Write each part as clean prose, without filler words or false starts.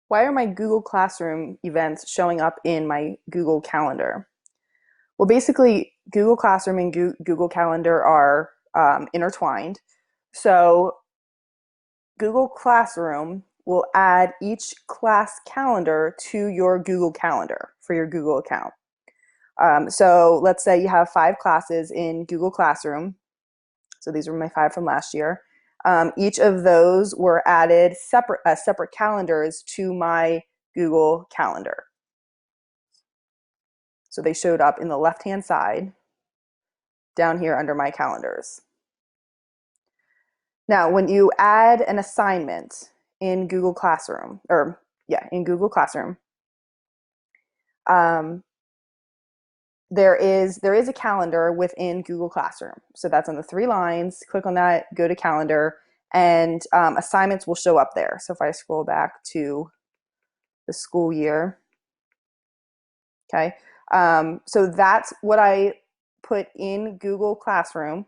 Why are my Google Classroom events showing up in my Google Calendar? Well, basically, Google Classroom and Google Calendar are intertwined. So, Google Classroom will add each class calendar to your Google Calendar for your Google account. So, let's say you have 5 classes in Google Classroom. So, these are my 5 from last year. Each of those were added separate calendars to my Google Calendar. So they showed up in the left-hand side down here under my calendars. Now, when you add an assignment in Google Classroom, in Google Classroom, um, there is a calendar within Google Classroom. So that's on the 3 lines. Click on that, go to calendar, and assignments will show up there. So if I scroll back to the school year, okay, so that's what I put in Google Classroom.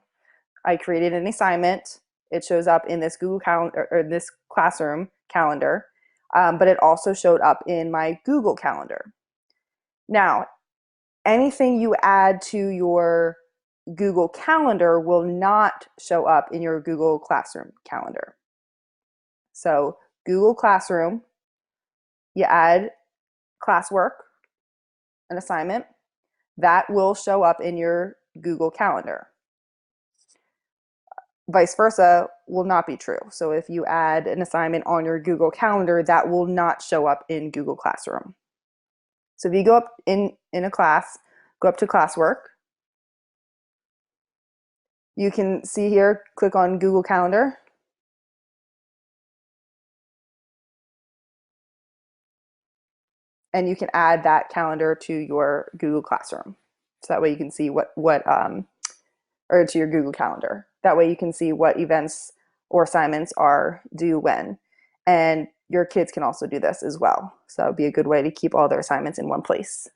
I created an assignment. It shows up in this Google Calendar or this Classroom calendar, but it also showed up in my Google Calendar. Now, anything you add to your Google Calendar will not show up in your Google Classroom calendar. So, Google Classroom, you add classwork, an assignment, that will show up in your Google Calendar. Vice versa will not be true. So if you add an assignment on your Google Calendar, that will not show up in Google Classroom. So if you go up in a class, go up to classwork, you can see here, click on Google Calendar. And you can add that calendar to your Google Classroom. So that way you can see or to your Google Calendar. That way you can see what events or assignments are due when. And your kids can also do this as well. So that would be a good way to keep all their assignments in one place.